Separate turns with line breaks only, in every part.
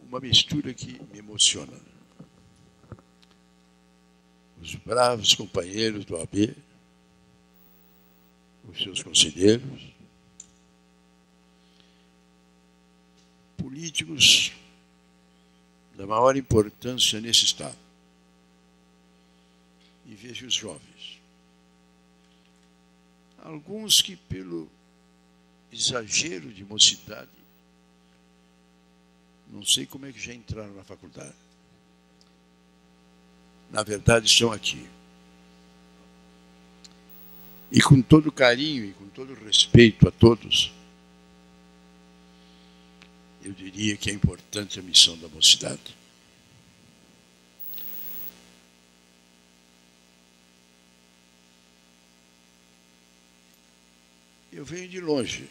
uma mistura que me emociona. Os bravos companheiros do AB, os seus conselheiros, políticos da maior importância nesse Estado. E vejo os jovens. Alguns que, pelo exagero de mocidade, não sei como é que já entraram na faculdade. Na verdade, estão aqui. E com todo carinho e com todo respeito a todos, eu diria que é importante a missão da mocidade. Eu venho de longe.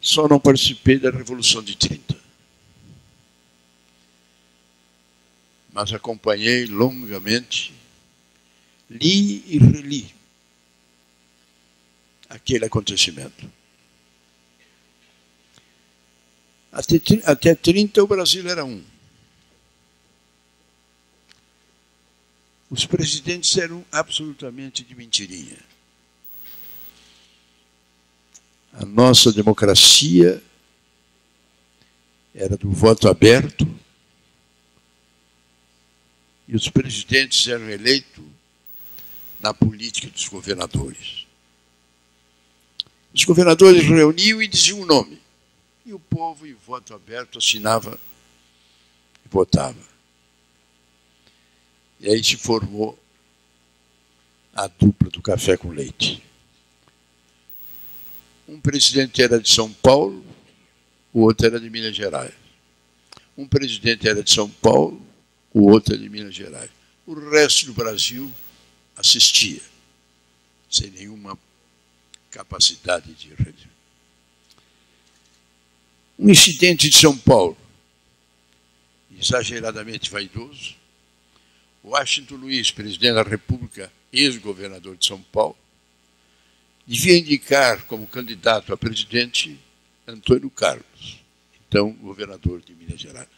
Só não participei da Revolução de 30. Mas acompanhei longamente, li e reli aquele acontecimento. Até 30 o Brasil era um. Os presidentes eram absolutamente de mentirinha. A nossa democracia era do voto aberto e os presidentes eram eleitos na política dos governadores. Os governadores reuniam e diziam o nome. E o povo, em voto aberto, assinava e votava. E aí se formou a dupla do café com leite. Um presidente era de São Paulo, o outro era de Minas Gerais. Um presidente era de São Paulo, o outro era de Minas Gerais. O resto do Brasil assistia, sem nenhuma capacidade de rede. Um incidente de São Paulo, exageradamente vaidoso. Washington Luiz, presidente da República, ex-governador de São Paulo, devia indicar como candidato a presidente Antônio Carlos, então governador de Minas Gerais.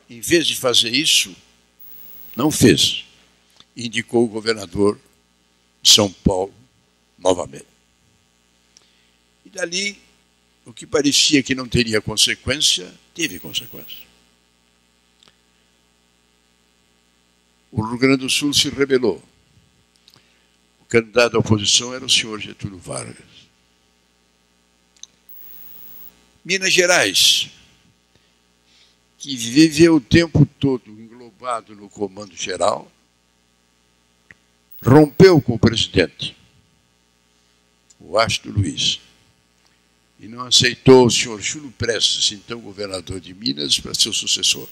Em vez de fazer isso, não fez. Indicou o governador de São Paulo novamente. E dali, o que parecia que não teria consequência, teve consequência. O Rio Grande do Sul se rebelou. O candidato à oposição era o senhor Getúlio Vargas. Minas Gerais, que viveu o tempo todo englobado no comando geral, rompeu com o presidente, o Washington Luiz, e não aceitou o senhor Júlio Prestes, então governador de Minas, para seu sucessor.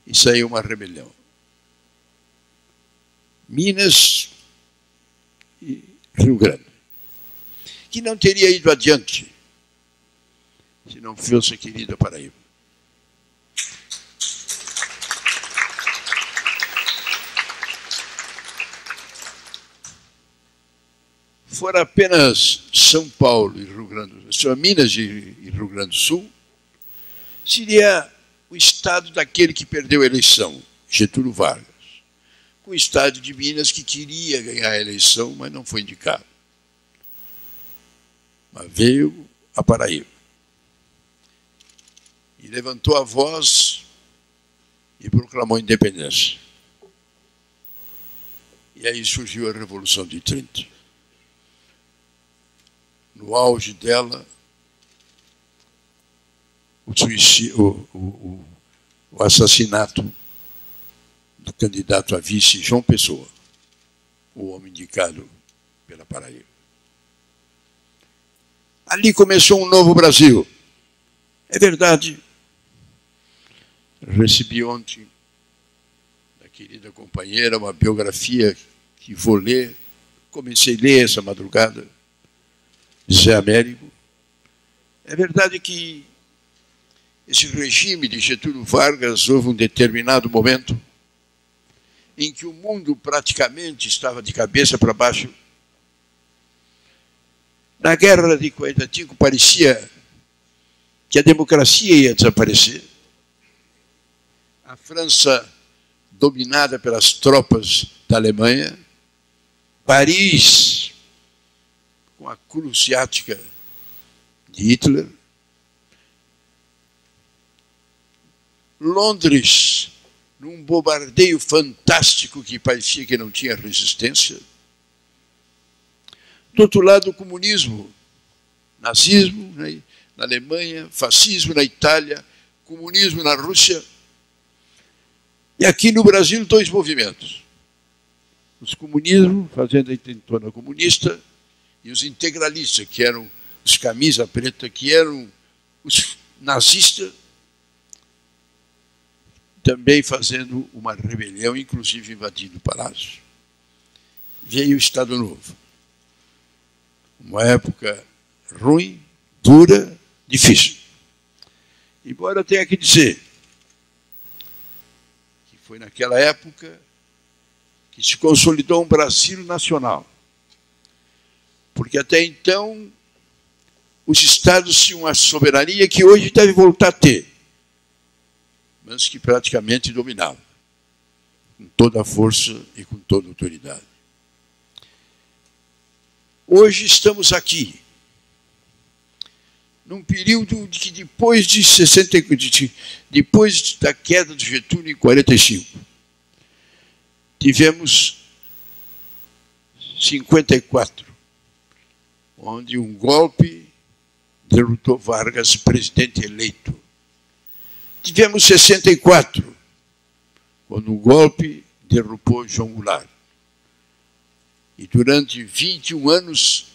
E saiu uma rebelião. Minas e Rio Grande, que não teria ido adiante se não fosse a querida Paraíba. Fora apenas São Paulo e Rio Grande do Sul, Minas e Rio Grande do Sul, seria o estado daquele que perdeu a eleição, Getúlio Vargas, com o estado de Minas que queria ganhar a eleição, mas não foi indicado. Mas veio a Paraíba. E levantou a voz e proclamou a independência. E aí surgiu a Revolução de 30. No auge dela, o assassinato do candidato a vice João Pessoa, o homem indicado pela Paraíba. Ali começou um novo Brasil. É verdade. Recebi ontem da querida companheira uma biografia que vou ler. Comecei a ler essa madrugada, Zé Américo. É verdade que esse regime de Getúlio Vargas houve um determinado momento em que o mundo praticamente estava de cabeça para baixo. Na guerra de 45 parecia que a democracia ia desaparecer. A França dominada pelas tropas da Alemanha, Paris com a cruz ciática de Hitler, Londres num bombardeio fantástico que parecia que não tinha resistência. Do outro lado, o comunismo, nazismo na Alemanha, fascismo na Itália, comunismo na Rússia. E aqui no Brasil, dois movimentos. Os comunismos, fazendo a intentona comunista, e os integralistas, que eram os camisa preta, que eram os nazistas, também fazendo uma rebelião, inclusive invadindo o palácio. Veio o Estado Novo. Uma época ruim, dura, difícil. Embora eu tenha que dizer que foi naquela época que se consolidou um Brasil nacional. Porque até então os estados tinham uma soberania que hoje deve voltar a ter, mas que praticamente dominava, com toda a força e com toda a autoridade. Hoje estamos aqui, num período que depois da queda do Getúlio em 45, tivemos 54, onde um golpe derrotou Vargas, presidente eleito. Tivemos 64, quando um golpe derrubou João Goulart. E durante 21 anos,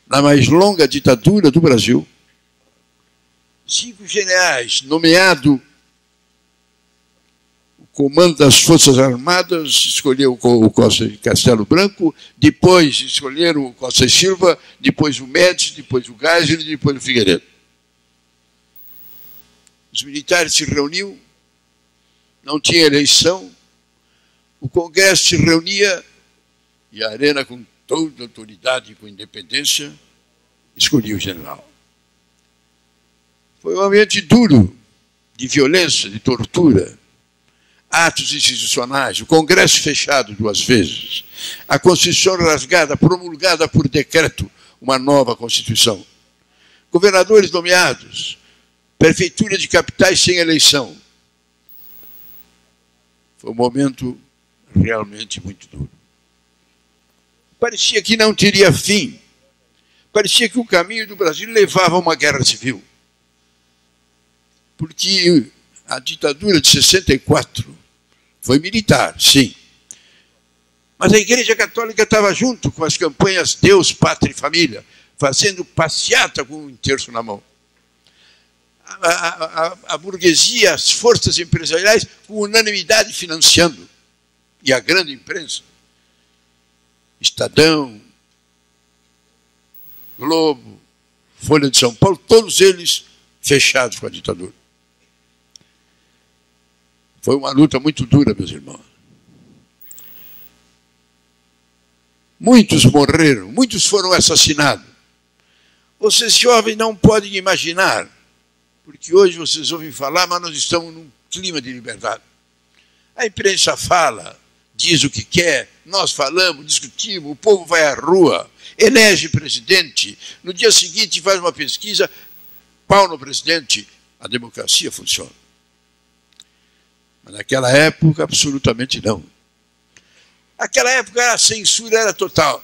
na mais longa ditadura do Brasil, 5 generais nomeados o comando das Forças Armadas, escolheu o Costa de Castelo Branco, depois escolheram o Costa e Silva, depois o Médici, depois o Geisel e depois o Figueiredo. Os militares se reuniam, não tinha eleição, o Congresso se reunia e a Arena, com toda a autoridade e com independência, escolhia o general. Foi um ambiente duro, de violência, de tortura, atos institucionais, o Congresso fechado 2 vezes, a Constituição rasgada, promulgada por decreto, uma nova Constituição, governadores nomeados, prefeitura de capitais sem eleição. Foi um momento realmente muito duro. Parecia que não teria fim. Parecia que o caminho do Brasil levava a uma guerra civil. Porque a ditadura de 64 foi militar, sim. Mas a Igreja Católica estava junto com as campanhas Deus, Pátria e Família, fazendo passeata com um terço na mão. A burguesia, as forças empresariais, com unanimidade financiando. E a grande imprensa, Estadão, Globo, Folha de São Paulo, todos eles fechados com a ditadura. Foi uma luta muito dura, meus irmãos. Muitos morreram, muitos foram assassinados. Vocês jovens não podem imaginar, porque hoje vocês ouvem falar, mas nós estamos num clima de liberdade. A imprensa fala, diz o que quer, nós falamos, discutimos, o povo vai à rua, elege presidente, no dia seguinte faz uma pesquisa, pau no presidente, a democracia funciona. Mas naquela época, absolutamente não. Naquela época a censura era total.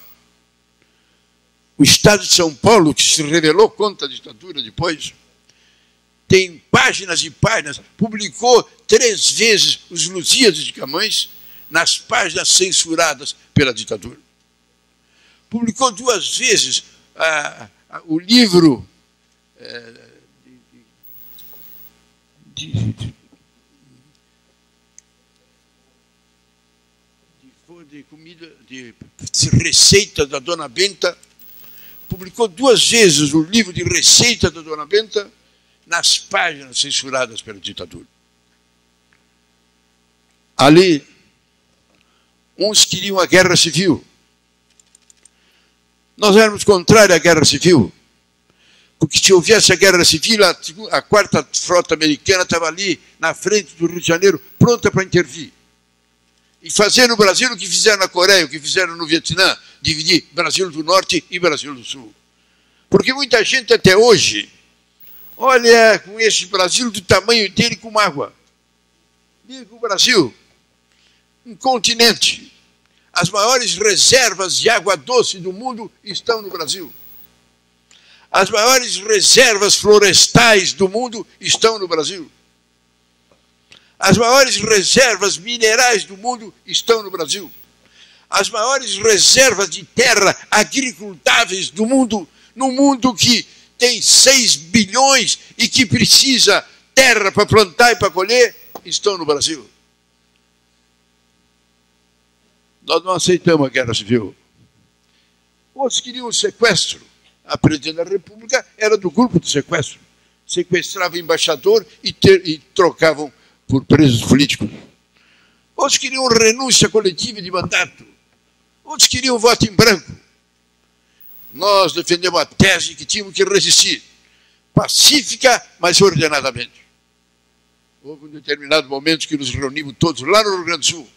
O Estado de São Paulo, que se rebelou contra a ditadura depois, tem páginas e páginas, publicou 3 vezes os Lusíadas de Camões nas páginas censuradas pela ditadura. Publicou 2 vezes o livro de comida, de receita da Dona Benta, publicou 2 vezes o livro de receita da Dona Benta nas páginas censuradas pela ditadura. Ali, uns queriam a guerra civil, Nós éramos contrários à guerra civil, porque se houvesse a guerra civil, a quarta frota americana estava ali na frente do Rio de Janeiro, pronta para intervir. E fazer no Brasil o que fizeram na Coreia, o que fizeram no Vietnã, dividir Brasil do Norte e Brasil do Sul. Porque muita gente até hoje, olha com esse Brasil do tamanho dele com água. Diga o Brasil, um continente. As maiores reservas de água doce do mundo estão no Brasil. As maiores reservas florestais do mundo estão no Brasil. As maiores reservas minerais do mundo estão no Brasil. As maiores reservas de terra agricultáveis do mundo, no mundo que tem 6 bilhões e que precisa terra para plantar e para colher, estão no Brasil. Nós não aceitamos a guerra civil. Outros queriam o sequestro. A presidente da República era do grupo do sequestro. Sequestravam embaixador e trocavam por presos políticos. Outros queriam renúncia coletiva de mandato. Outros queriam voto em branco. Nós defendemos a tese que tínhamos que resistir, pacífica, mas ordenadamente. Houve um determinado momento que nos reunimos todos lá no Rio Grande do Sul.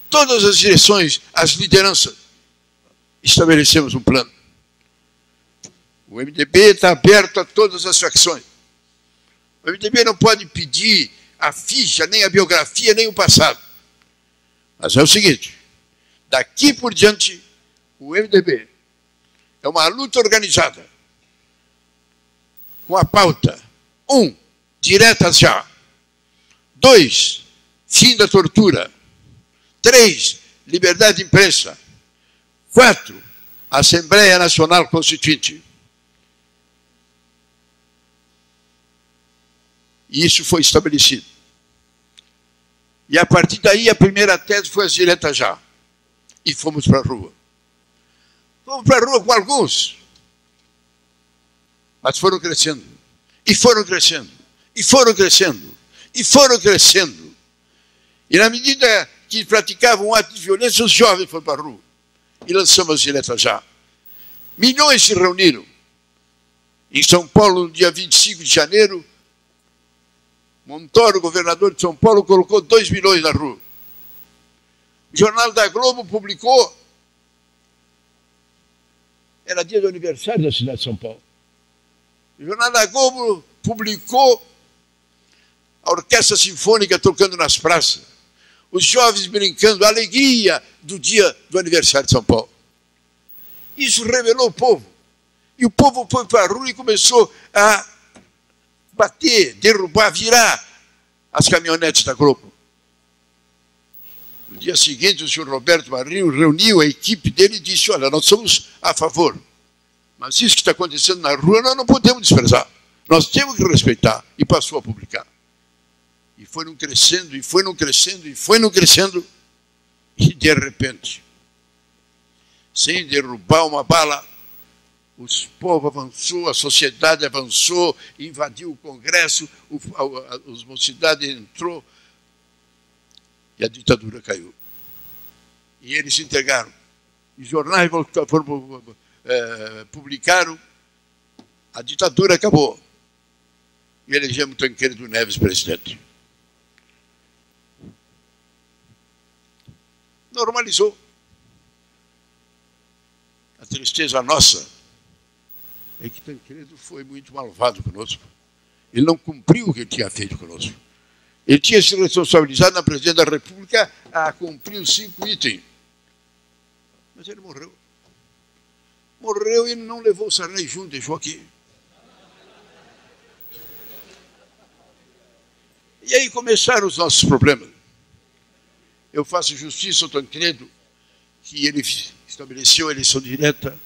Todas as direções, as lideranças, estabelecemos um plano. O MDB está aberto a todas as facções. O MDB não pode pedir a ficha, nem a biografia, nem o passado. Mas é o seguinte, daqui por diante, o MDB é uma luta organizada com a pauta: 1, direta já. 2, fim da tortura. 3, liberdade de imprensa. 4, Assembleia Nacional Constituinte. E isso foi estabelecido. E a partir daí a primeira tese foi as diretas já. E fomos para a rua. Fomos para a rua com alguns. Mas foram crescendo. E foram crescendo. E foram crescendo. E foram crescendo. E na medida que praticavam um ato de violência, os jovens foram para a rua. E lançamos as diretas já. Milhões se reuniram. Em São Paulo, no dia 25 de janeiro, Montoro, governador de São Paulo, colocou 2 milhões na rua. O Jornal da Globo publicou, era dia do aniversário da cidade de São Paulo. O Jornal da Globo publicou a Orquestra Sinfônica tocando nas praças, os jovens brincando, a alegria do dia do aniversário de São Paulo. Isso revelou o povo. E o povo foi para a rua e começou a bater, derrubar, virar as caminhonetes da Globo. No dia seguinte, o senhor Roberto Marinho reuniu a equipe dele e disse: olha, nós somos a favor, mas isso que está acontecendo na rua nós não podemos desprezar. Nós temos que respeitar. E passou a publicar. E foram crescendo, e foram crescendo, e foram crescendo. E de repente, sem derrubar uma bala, o povo avançou, a sociedade avançou, invadiu o Congresso, a mocidade entrou e a ditadura caiu. E eles se entregaram. E jornais publicaram, a ditadura acabou. E elegemos Tancredo Neves presidente. Normalizou. A tristeza nossa é que Tancredo foi muito malvado conosco. Ele não cumpriu o que ele tinha feito conosco. Ele tinha se responsabilizado na presidência da República a cumprir os 5 itens. Mas ele morreu. Morreu e não levou o Sarney junto, deixou aqui. E aí começaram os nossos problemas. Eu faço justiça ao Tancredo, que ele estabeleceu a eleição direta.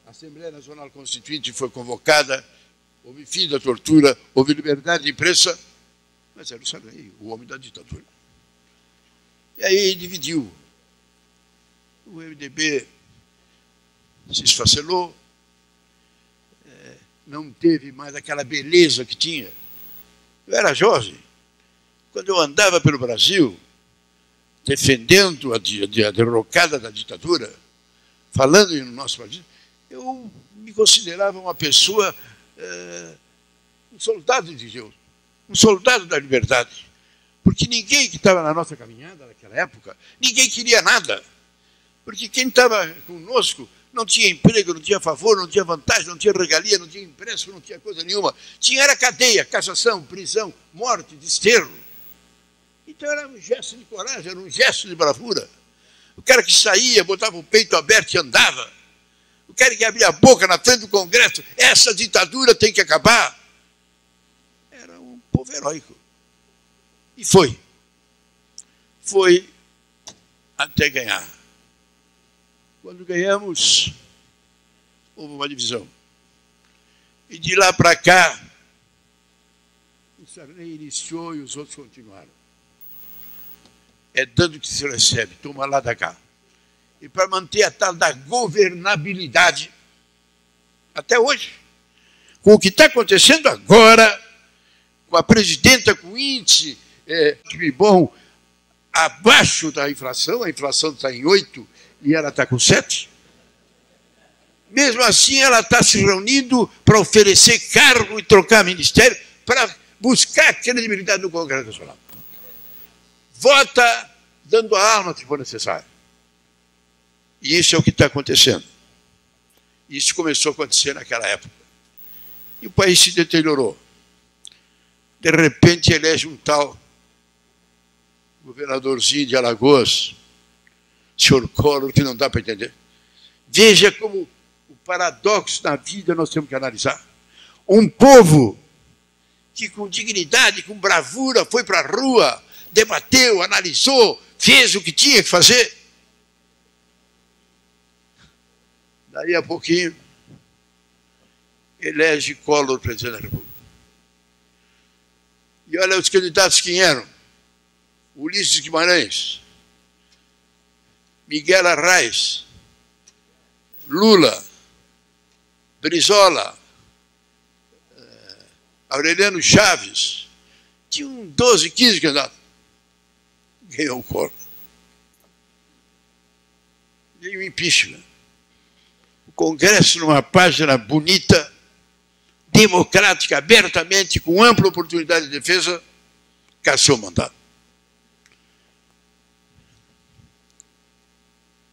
A Assembleia Nacional Constituinte foi convocada, houve fim da tortura, houve liberdade de imprensa, mas era o Sarney, o homem da ditadura. E aí dividiu. O MDB se esfacelou, não teve mais aquela beleza que tinha. Eu era jovem. Quando eu andava pelo Brasil, defendendo a derrocada da ditadura, falando no nosso partido, eu me considerava uma pessoa, um soldado de Deus, um soldado da liberdade. Porque ninguém que estava na nossa caminhada naquela época, ninguém queria nada. Porque quem estava conosco não tinha emprego, não tinha favor, não tinha vantagem, não tinha regalia, não tinha empréstimo, não tinha coisa nenhuma. Tinha era cadeia, cassação, prisão, morte, desterro. Então era um gesto de coragem, era um gesto de bravura. O cara que saía, botava o peito aberto e andava. O cara que abria a boca na frente do Congresso, essa ditadura tem que acabar. Era um povo heróico. E foi. Foi até ganhar. Quando ganhamos, houve uma divisão. E de lá para cá, o Sarney iniciou e os outros continuaram. É dando que se recebe, toma lá da cá. E para manter a tal da governabilidade, até hoje, com o que está acontecendo agora, com a presidenta com índice bom abaixo da inflação, a inflação está em 8 e ela está com 7. Mesmo assim, ela está se reunindo para oferecer cargo e trocar ministério para buscar credibilidade no Congresso Nacional. Vota dando a alma se for necessário. E isso é o que está acontecendo. Isso começou a acontecer naquela época. E o país se deteriorou. De repente, elege um tal governadorzinho de Alagoas, senhor Collor, que não dá para entender. Veja como o paradoxo da vida nós temos que analisar. Um povo que com dignidade, com bravura, foi para a rua, debateu, analisou, fez o que tinha que fazer. Daí a pouquinho, elege Collor presidente da República. E olha os candidatos quem eram. Ulisses Guimarães, Miguel Arraes, Lula, Brizola, Aureliano Chaves. Tinham 12, 15 candidatos. Ganhou o Collor. Veio o impeachment. O Congresso, numa página bonita, democrática, abertamente, com ampla oportunidade de defesa, cassou o mandato.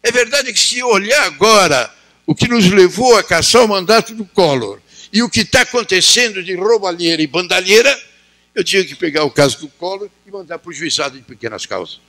É verdade que se olhar agora o que nos levou a caçar o mandato do Collor e o que está acontecendo de roubalheira e bandalheira, eu tinha que pegar o caso do Collor e mandar para o juizado de pequenas causas.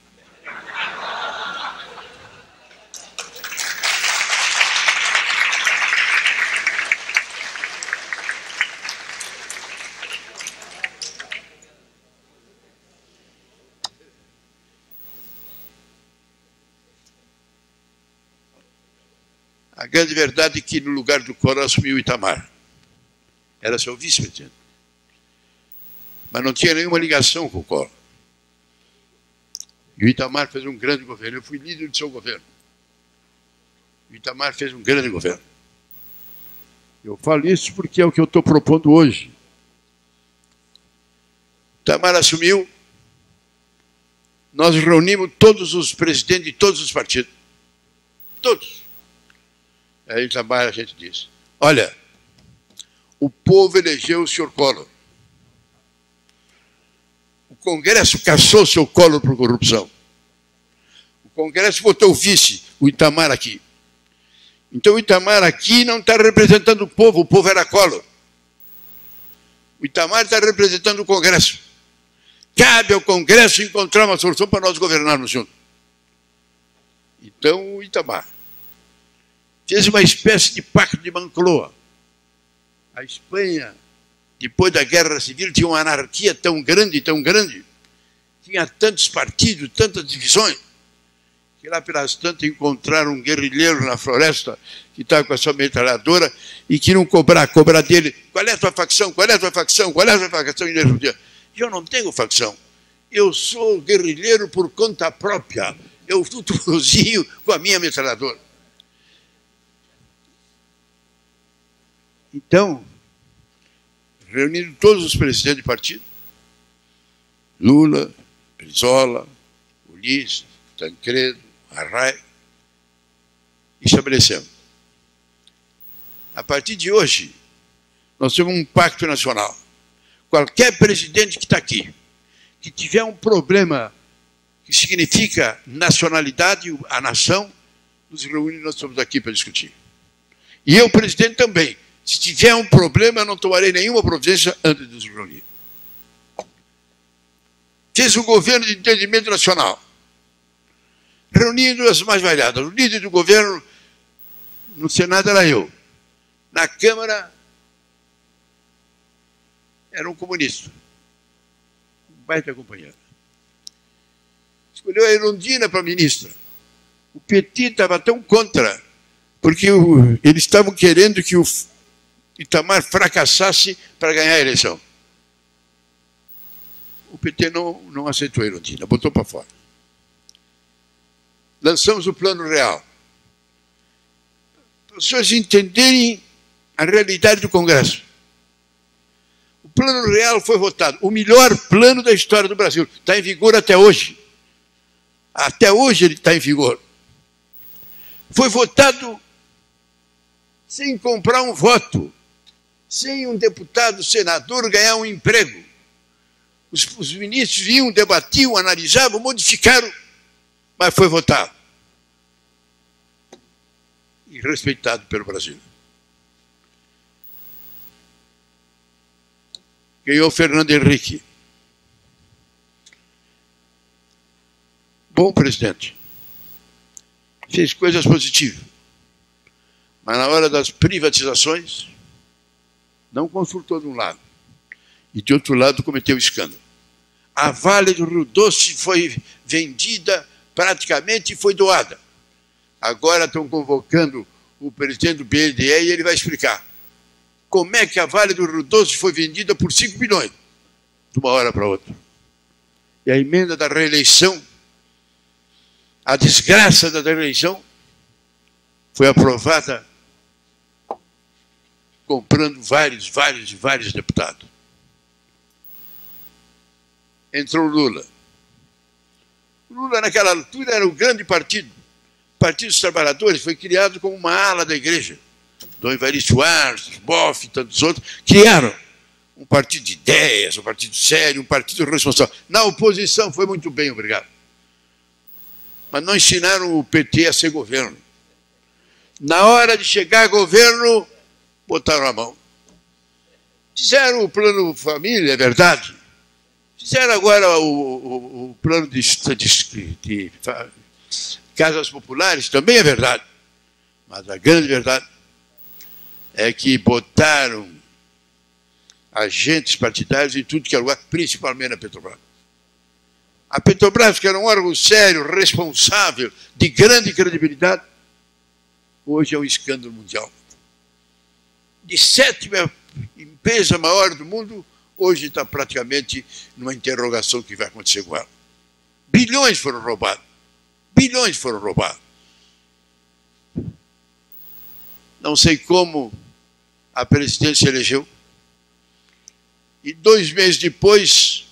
A grande verdade é que no lugar do Collor assumiu o Itamar. Era seu vice-presidente. Mas não tinha nenhuma ligação com o Collor. E o Itamar fez um grande governo. Eu fui líder do seu governo. O Itamar fez um grande governo. Eu falo isso porque é o que eu estou propondo hoje. O Itamar assumiu, nós reunimos todos os presidentes de todos os partidos. Todos. Aí Itamar a gente disse, olha, o povo elegeu o senhor Collor. O Congresso caçou o seu Collor por corrupção. O Congresso votou o vice, o Itamar aqui. Então o Itamar aqui não está representando o povo era Collor. O Itamar está representando o Congresso. Cabe ao Congresso encontrar uma solução para nós governarmos juntos. Então o Itamar fez uma espécie de pacto de Moncloa. A Espanha, depois da Guerra Civil, tinha uma anarquia tão grande, tinha tantos partidos, tantas divisões, que lá pelas tantas encontraram um guerrilheiro na floresta que estava com a sua metralhadora e que não cobrar dele, qual é a tua facção, qual é a tua facção, qual é a tua facção? E ele respondia, eu não tenho facção, eu sou guerrilheiro por conta própria, eu luto sozinho com a minha metralhadora. Então, reunindo todos os presidentes de partido, Lula, Brizola, Ulisses, Tancredo, Arraes, estabelecemos. A partir de hoje, nós temos um pacto nacional. Qualquer presidente que está aqui, que tiver um problema que significa nacionalidade, a nação, nos reúne, nós estamos aqui para discutir. E eu, presidente, também. Se tiver um problema, eu não tomarei nenhuma providência antes de nos reunir. Fez um governo de entendimento nacional, reunindo as mais variadas. O líder do governo no Senado era eu. Na Câmara era um comunista, um baita companheiro. Escolheu a Erundina para ministra. O PT estava tão contra, porque eles estavam querendo que o Itamar fracassasse para ganhar a eleição. O PT não aceitou a Erundina, botou para fora. Lançamos o Plano Real. Para as pessoas entenderem a realidade do Congresso. O Plano Real foi votado, o melhor plano da história do Brasil. Está em vigor até hoje. Até hoje ele está em vigor. Foi votado sem comprar um voto, sem um deputado, senador ganhar um emprego. Os ministros iam, debatiam, analisavam, modificaram, mas foi votado. E respeitado pelo Brasil. Ganhou Fernando Henrique. Bom presidente. Fez coisas positivas. Mas na hora das privatizações, não consultou de um lado. E de outro lado cometeu escândalo. A Vale do Rio Doce foi vendida praticamente e foi doada. Agora estão convocando o presidente do BNDE e ele vai explicar como é que a Vale do Rio Doce foi vendida por 5 bilhões, de uma hora para outra. E a emenda da reeleição, a desgraça da reeleição, foi aprovada comprando vários deputados. Entrou Lula. Lula, naquela altura, era o grande partido. O Partido dos Trabalhadores foi criado como uma ala da igreja. Dom Evaristo Arce, Boff e tantos outros criaram um partido de ideias, um partido sério, um partido responsável. Na oposição foi muito bem, obrigado. Mas não ensinaram o PT a ser governo. Na hora de chegar a governo, botaram a mão. Fizeram o plano família, é verdade. Fizeram agora o plano de casas populares, também é verdade. Mas a grande verdade é que botaram agentes partidários em tudo que é lugar, principalmente na Petrobras. A Petrobras, que era um órgão sério, responsável, de grande credibilidade, hoje é um escândalo mundial. De 7ª empresa maior do mundo, hoje está praticamente numa interrogação que vai acontecer com ela. Bilhões foram roubados. Bilhões foram roubados. Não sei como a presidência elegeu. E 2 meses depois,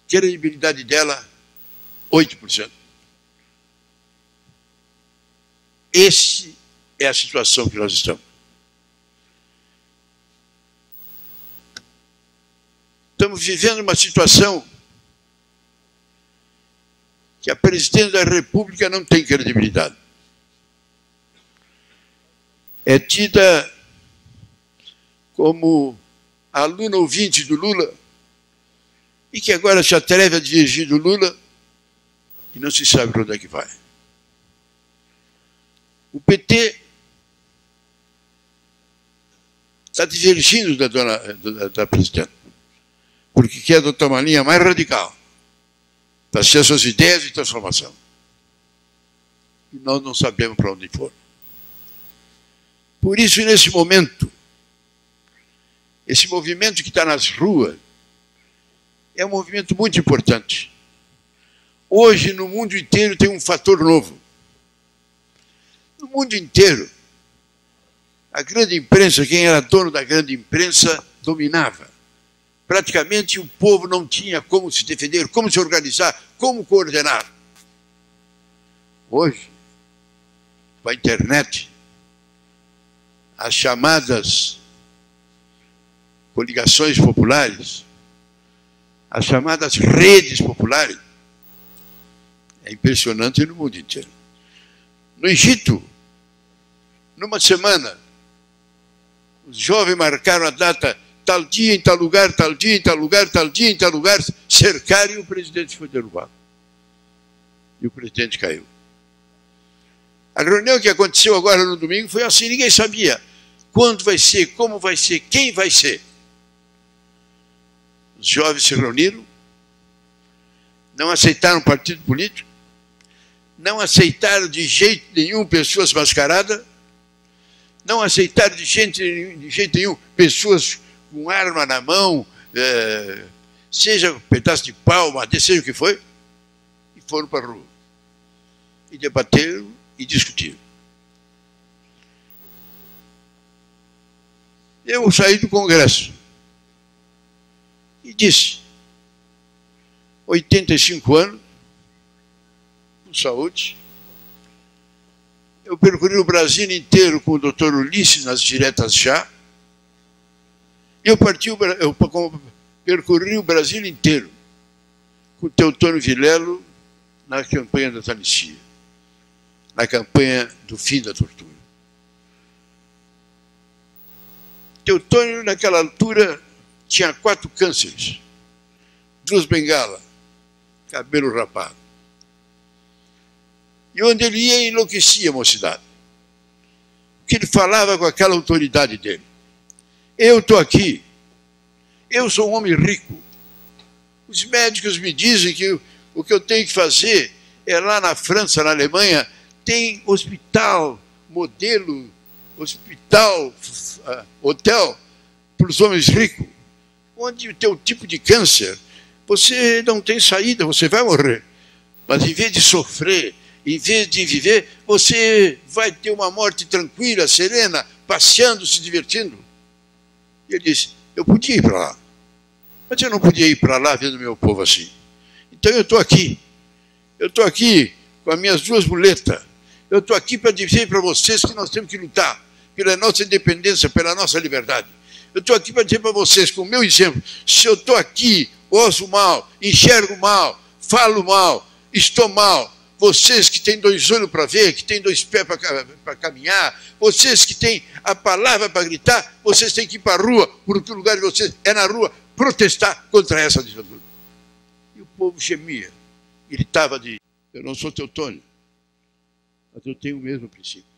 a credibilidade dela, 8%. Essa é a situação que nós estamos. Estamos vivendo uma situação que a presidente da República não tem credibilidade. É tida como aluna ouvinte do Lula e que agora se atreve a dirigir do Lula e não se sabe para onde é que vai. O PT está divergindo da presidenta, porque quer adotar uma linha mais radical para ser suas ideias de transformação. E nós não sabemos para onde for. Por isso, nesse momento, esse movimento que está nas ruas é um movimento muito importante. Hoje, no mundo inteiro, tem um fator novo. No mundo inteiro, a grande imprensa, quem era dono da grande imprensa, dominava. Praticamente o povo não tinha como se defender, como se organizar, como coordenar. Hoje, com a internet, as chamadas coligações populares, as chamadas redes populares. É impressionante no mundo inteiro. No Egito, numa semana, os jovens marcaram a data, tal dia, em tal lugar, tal dia, em tal lugar, tal dia, em tal lugar, cercaram e o presidente foi derrubado. E o presidente caiu. A reunião que aconteceu agora no domingo foi assim, ninguém sabia quando vai ser, como vai ser, quem vai ser. Os jovens se reuniram, não aceitaram partido político, não aceitaram de jeito nenhum pessoas mascaradas, não aceitaram de jeito nenhum pessoas com arma na mão, seja um pedaço de pau, madeira, seja o que foi, e foram para a rua. E debateram e discutiram. Eu saí do Congresso e disse, 85 anos, com saúde, eu percorri o Brasil inteiro com o doutor Ulisses nas diretas já, eu percorri o Brasil inteiro com o Teotônio Vilela na campanha da anistia, na campanha do fim da tortura. Teotônio, naquela altura, tinha 4 cânceres, 2 bengalas, cabelo rapado. E onde ele ia, enlouquecia a mocidade. Porque ele falava com aquela autoridade dele. Eu estou aqui, eu sou um homem rico. Os médicos me dizem que o que eu tenho que fazer é lá na França, na Alemanha, tem hospital, modelo, hospital, hotel para os homens ricos, onde o teu tipo de câncer, você não tem saída, você vai morrer. Mas em vez de sofrer, em vez de viver, você vai ter uma morte tranquila, serena, passeando, se divertindo. E ele disse, eu podia ir para lá, mas eu não podia ir para lá vendo meu povo assim. Então eu estou aqui com as minhas 2 muletas, eu estou aqui para dizer para vocês que nós temos que lutar pela nossa independência, pela nossa liberdade. Eu estou aqui para dizer para vocês, com o meu exemplo, se eu estou aqui, ouço mal, enxergo mal, falo mal, estou mal, vocês que têm 2 olhos para ver, que têm 2 pés para caminhar, vocês que têm a palavra para gritar, vocês têm que ir para a rua, porque o lugar de vocês é na rua, protestar contra essa ditadura. E o povo gemia, gritava de, eu não sou Teotônio, mas eu tenho o mesmo princípio.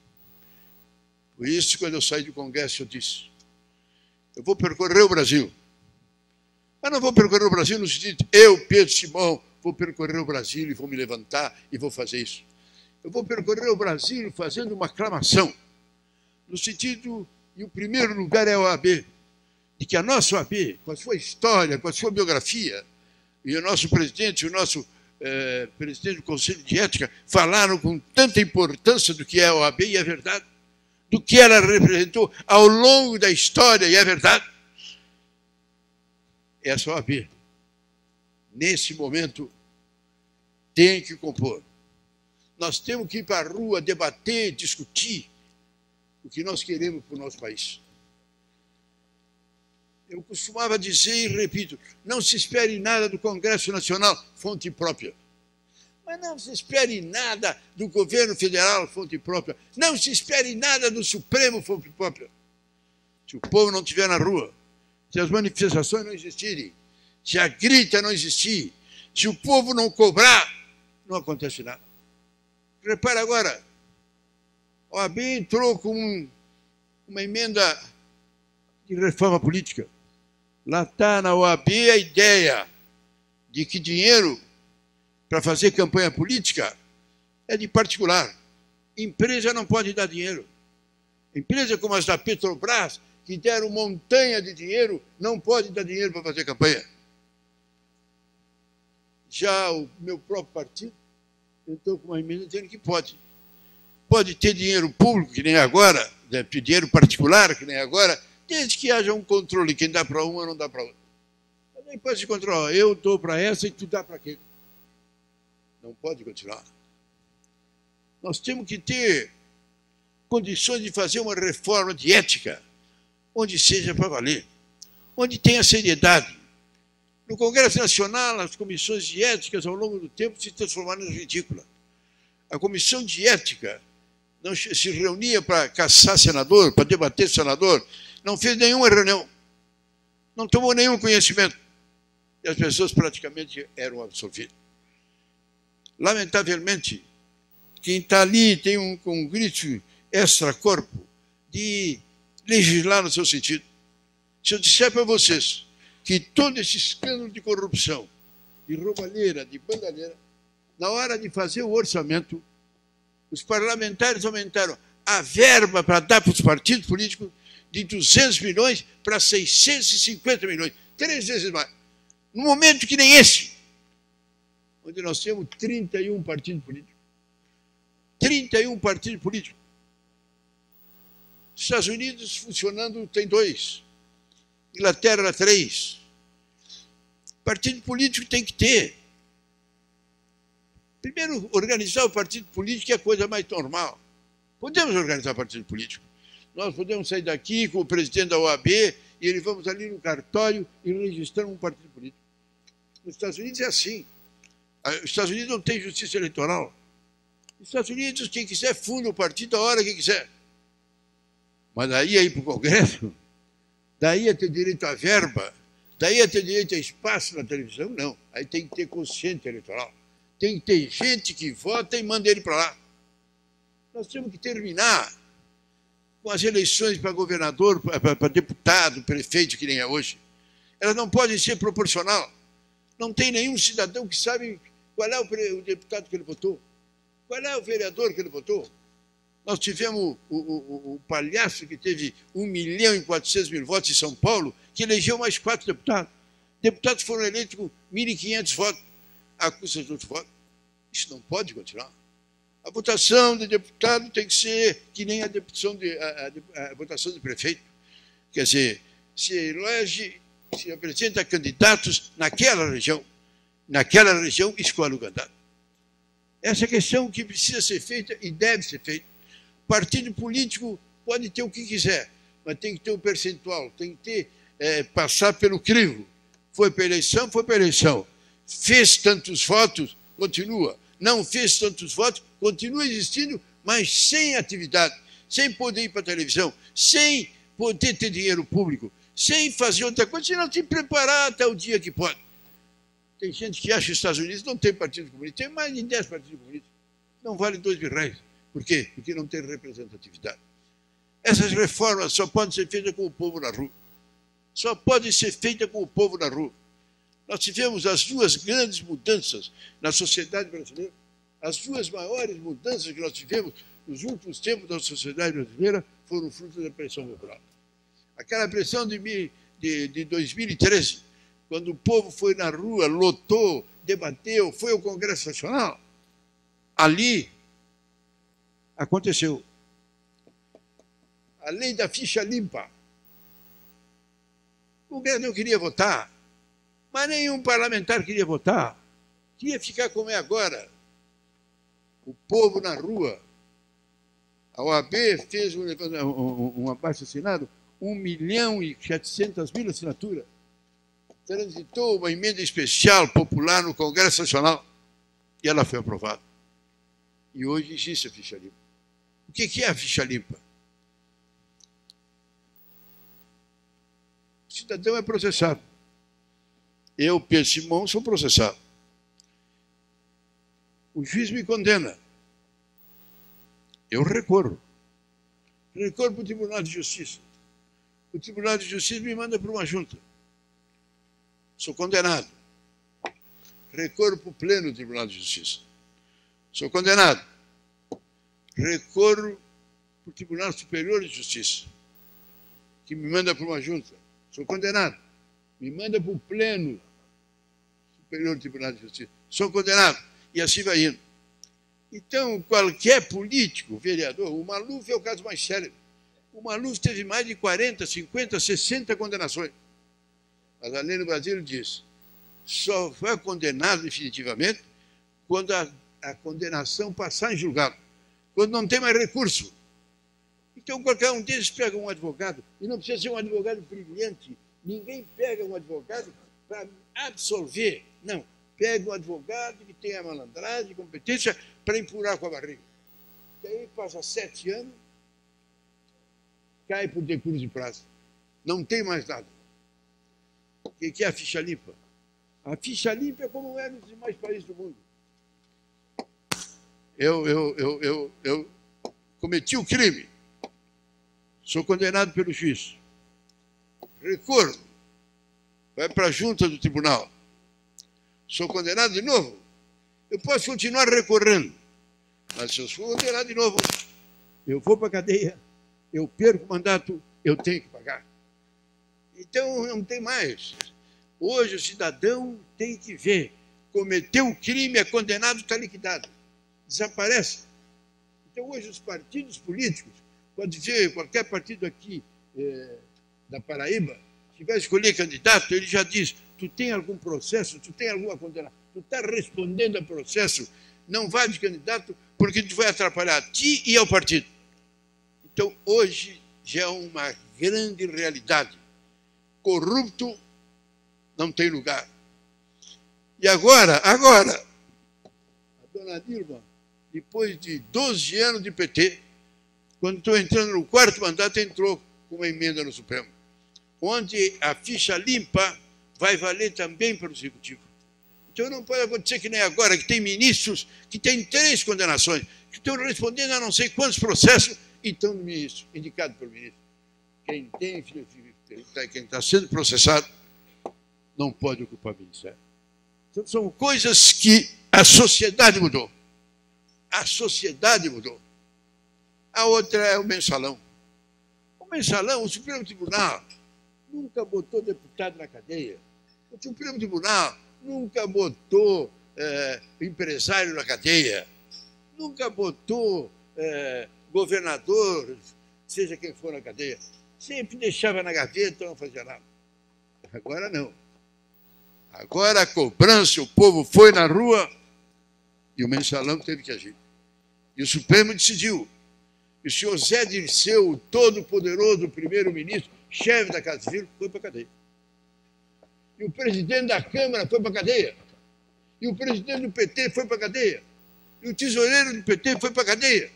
Por isso, quando eu saí do Congresso, eu disse, eu vou percorrer o Brasil. Mas não vou percorrer o Brasil no sentido, eu, Pedro Simão, vou percorrer o Brasil e vou me levantar e vou fazer isso. Eu vou percorrer o Brasil fazendo uma aclamação, no sentido, e o primeiro lugar é a OAB, de que a nossa OAB, com a sua história, com a sua biografia, e o nosso presidente, presidente do Conselho de Ética, falaram com tanta importância do que é a OAB, e é verdade, do que ela representou ao longo da história, e é verdade. Essa OAB, nesse momento, tem que compor. Nós temos que ir para a rua, debater, discutir o que nós queremos para o nosso país. Eu costumava dizer e repito, não se espere nada do Congresso Nacional, fonte própria. Mas não se espere nada do governo federal, fonte própria. Não se espere nada do Supremo, fonte própria. Se o povo não estiver na rua, se as manifestações não existirem, se a grita não existir, se o povo não cobrar, não acontece nada. Repara agora, a OAB entrou com uma emenda de reforma política. Lá está na OAB a ideia de que dinheiro para fazer campanha política é de particular. Empresa não pode dar dinheiro. Empresa como as da Petrobras, que deram montanha de dinheiro, não pode dar dinheiro para fazer campanha. Já o meu próprio partido entrou com uma emenda dizendo que pode. Pode ter dinheiro público, que nem agora, dinheiro particular, que nem agora, desde que haja um controle, quem dá para uma não dá para outra. Mas nem pode se controlar, eu dou para essa e tu dá para aquele. Não pode continuar. Nós temos que ter condições de fazer uma reforma de ética, onde seja para valer, onde tenha seriedade. No Congresso Nacional, as comissões de éticas, ao longo do tempo, se transformaram em ridículas. A comissão de ética não se reunia para caçar senador, para debater senador, não fez nenhuma reunião, não tomou nenhum conhecimento. E as pessoas praticamente eram absolvidas. Lamentavelmente, quem está ali tem um grito extra-corpo de legislar no seu sentido. Se eu disser para vocês que todo esse escândalo de corrupção, de roubalheira, de bandalheira, na hora de fazer o orçamento, os parlamentares aumentaram a verba para dar para os partidos políticos de 200 milhões para 650 milhões, 3 vezes mais. Num momento que nem esse, onde nós temos 31 partidos políticos. 31 partidos políticos. Estados Unidos funcionando tem 2. Inglaterra 3. Partido político tem que ter. Primeiro, organizar o partido político é a coisa mais normal. Podemos organizar partido político. Nós podemos sair daqui com o presidente da OAB e ele vamos ali no cartório e registramos um partido político. Nos Estados Unidos é assim. Os Estados Unidos não tem justiça eleitoral. Nos Estados Unidos, quem quiser funda o partido a hora que quiser. Mas daí a ir para o Congresso, daí a ter direito à verba, daí a ter direito a espaço na televisão, não. Aí tem que ter consciente eleitoral. Tem que ter gente que vota e manda ele para lá. Nós temos que terminar com as eleições para governador, para deputado, prefeito, que nem é hoje. Elas não podem ser proporcional. Não tem nenhum cidadão que sabe qual é o deputado que ele votou, qual é o vereador que ele votou. Nós tivemos o palhaço que teve 1.400.000 votos em São Paulo, que elegeu mais 4 deputados. Deputados foram eleitos com 1.500 votos, à custa de outros votos. Isso não pode continuar. A votação de deputado tem que ser que nem a votação de prefeito. Quer dizer, se elege, se apresenta candidatos naquela região escolhe o candidato. Essa é a questão que precisa ser feita e deve ser feita. Partido político pode ter o que quiser, mas tem que ter um percentual, tem que ter, passar pelo crivo. Foi para a eleição, foi para a eleição. Fez tantos votos, continua. Não fez tantos votos, continua existindo, mas sem atividade, sem poder ir para a televisão, sem poder ter dinheiro público, sem fazer outra coisa, sem não se preparar até o dia que pode. Tem gente que acha que os Estados Unidos não tem partido comunista, tem mais de 10 partidos comunistas. Não vale R$2.000. Por quê? Porque não tem representatividade. Essas reformas só podem ser feitas com o povo na rua. Só podem ser feitas com o povo na rua. Nós tivemos as 2 grandes mudanças na sociedade brasileira, as 2 maiores mudanças que nós tivemos nos últimos tempos da sociedade brasileira foram fruto da pressão popular. Aquela pressão de 2013, quando o povo foi na rua, lotou, debateu, foi ao Congresso Nacional, ali aconteceu. A lei da ficha limpa. O Congresso não queria votar, mas nenhum parlamentar queria votar. Queria ficar como é agora. O povo na rua. A OAB fez um abaixo-assinado, 1.700.000 assinaturas. Transitou uma emenda especial popular no Congresso Nacional e ela foi aprovada. E hoje existe a ficha limpa. O que é a ficha limpa? O cidadão é processado. Eu, Pedro Simão, sou processado. O juiz me condena. Eu recorro. Recorro para o Tribunal de Justiça. O Tribunal de Justiça me manda para uma junta. Sou condenado. Recorro para o Pleno do Tribunal de Justiça. Sou condenado. Recorro para o Tribunal Superior de Justiça, que me manda para uma junta. Sou condenado. Me manda para o Pleno Superior do Tribunal de Justiça. Sou condenado. E assim vai indo. Então, qualquer político, vereador, o Maluf é o caso mais sério. O Maluf teve mais de 40, 50, 60 condenações. Mas a lei no Brasil diz, só foi condenado definitivamente quando a condenação passar em julgado, quando não tem mais recurso. Então, qualquer um deles pega um advogado, e não precisa ser um advogado brilhante. Ninguém pega um advogado para absolver. Não. Pega um advogado que tenha malandragem, competência, para empurrar com a barriga. E aí passa 7 anos, cai por decurso de prazo. Não tem mais nada. O que é a ficha limpa? A ficha limpa é como é nos demais países do mundo. Eu cometi o crime. Sou condenado pelo juiz. Recorro. Vai para a junta do tribunal. Sou condenado de novo. Eu posso continuar recorrendo. Mas se eu for condenado de novo, eu vou para a cadeia, eu perco o mandato, eu tenho que pagar. Então, não tem mais. Hoje o cidadão tem que ver. Cometeu o crime, é condenado, está liquidado. Desaparece. Então, hoje os partidos políticos, pode ser qualquer partido aqui da Paraíba, se vai escolher candidato, ele já diz, tu tem algum processo, tu tem alguma condenação, tu está respondendo a processo, não vai de candidato porque tu vai atrapalhar a ti e ao partido. Então, hoje já é uma grande realidade. Corrupto não tem lugar. E agora, a dona Dilma, depois de 12 anos de PT, quando estou entrando no 4º mandato, entrou com uma emenda no Supremo, onde a ficha limpa vai valer também para o Executivo. Então não pode acontecer que nem agora, que tem ministros que têm 3 condenações, que estão respondendo a não sei quantos processos e estão no ministro, indicado pelo ministro. Quem está sendo processado não pode ocupar ministério. Então são coisas que a sociedade mudou. A sociedade mudou. A outra é o mensalão. O mensalão, o Supremo Tribunal nunca botou deputado na cadeia. O Supremo Tribunal nunca botou empresário na cadeia. Nunca botou governador, seja quem for na cadeia. Sempre deixava na gaveta, não fazia nada. Agora não. Agora a cobrança, o povo foi na rua e o mensalão teve que agir. E o Supremo decidiu. E o senhor Zé Dirceu, o todo-poderoso primeiro-ministro, chefe da Casa Civil, foi para a cadeia. E o presidente da Câmara foi para a cadeia. E o presidente do PT foi para a cadeia. E o tesoureiro do PT foi para a cadeia.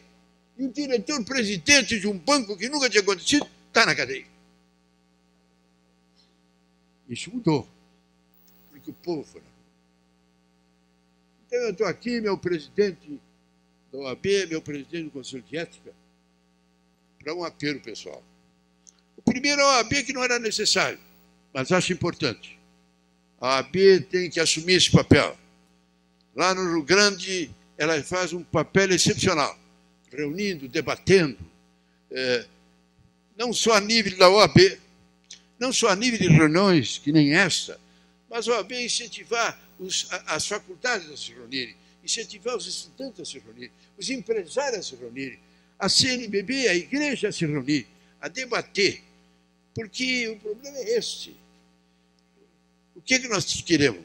E o diretor-presidente de um banco que nunca tinha acontecido está na cadeia. Isso mudou. Porque o povo foi na rua. Então eu estou aqui, meu presidente da OAB, meu presidente do Conselho de Ética, para um apelo pessoal. O primeiro é a OAB, que não era necessário, mas acho importante. A OAB tem que assumir esse papel. Lá no Rio Grande, ela faz um papel excepcional, reunindo, debatendo, não só a nível da OAB, não só a nível de reuniões, que nem esta, mas a OAB incentivar as faculdades a se reunirem, incentivar os estudantes a se reunirem, os empresários a se reunirem, a CNBB, a igreja a se reunir, a debater, porque o problema é este. O que é que nós queremos?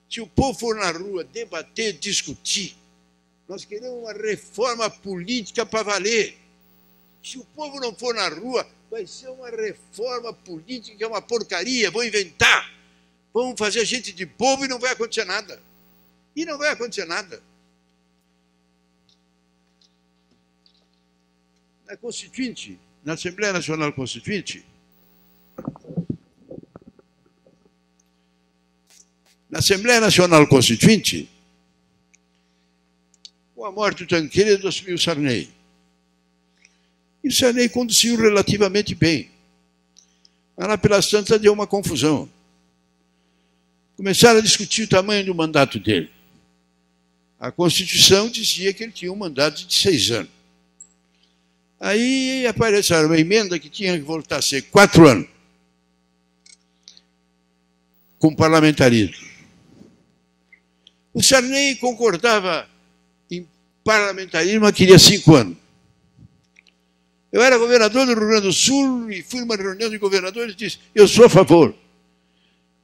Se o povo for na rua debater, discutir, nós queremos uma reforma política para valer. Se o povo não for na rua, vai ser uma reforma política que é uma porcaria, vão inventar, vão fazer gente de bobo e não vai acontecer nada. E não vai acontecer nada. Na Constituinte, na Assembleia Nacional Constituinte, com a morte do Tancredo, assumiu o Sarney. E o Sarney conduziu relativamente bem. Mas lá pelas tantas deu uma confusão. Começaram a discutir o tamanho do mandato dele. A Constituição dizia que ele tinha um mandato de 6 anos. Aí apareceu uma emenda que tinha que voltar a ser 4 anos, com parlamentarismo. O Sarney concordava em parlamentarismo, mas queria 5 anos. Eu era governador do Rio Grande do Sul e fui numa reunião de governadores e disse, eu sou a favor.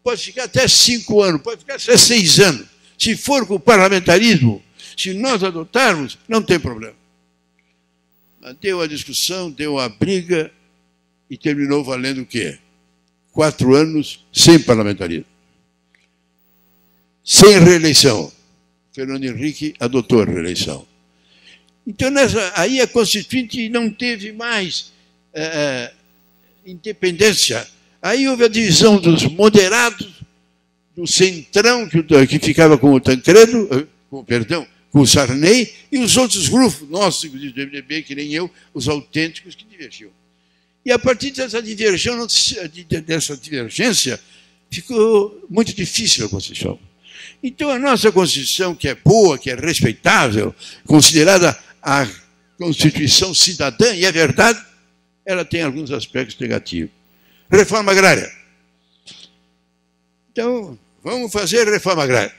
Pode ficar até 5 anos, pode ficar até 6 anos. Se for com o parlamentarismo, se nós adotarmos, não tem problema. Deu a discussão, deu a briga e terminou valendo o quê? 4 anos sem parlamentarismo. Sem reeleição. Fernando Henrique adotou a reeleição. Então, aí a Constituinte não teve mais independência. Aí houve a divisão dos moderados, do centrão, que ficava com o Tancredo, com o Sarney, e os outros grupos, nossos, inclusive do MDB, que nem eu, os autênticos, que divergiam. E a partir dessa divergência, ficou muito difícil a Constituição. Então, a nossa Constituição, que é boa, que é respeitável, considerada a Constituição cidadã, e é verdade, ela tem alguns aspectos negativos. Reforma agrária. Então, vamos fazer reforma agrária.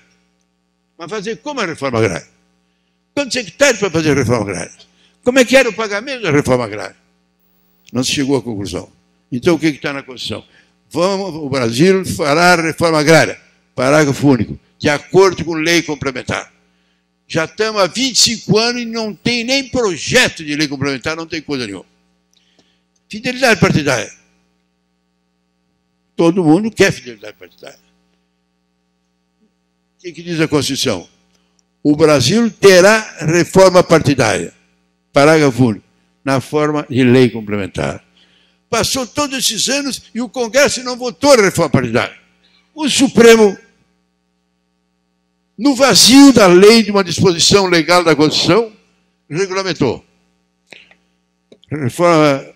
Mas fazer como a reforma agrária? Quantos hectares para fazer a reforma agrária? Como é que era o pagamento da reforma agrária? Não se chegou à conclusão. Então, o que está na Constituição? O Brasil fará a reforma agrária, parágrafo único, de acordo com lei complementar. Já estamos há 25 anos e não tem nem projeto de lei complementar, não tem coisa nenhuma. Fidelidade partidária. Todo mundo quer fidelidade partidária. O que diz a Constituição? O Brasil terá reforma partidária, parágrafo único, na forma de lei complementar. Passou todos esses anos e o Congresso não votou a reforma partidária. O Supremo, no vazio da lei, de uma disposição legal da Constituição, regulamentou. Reforma,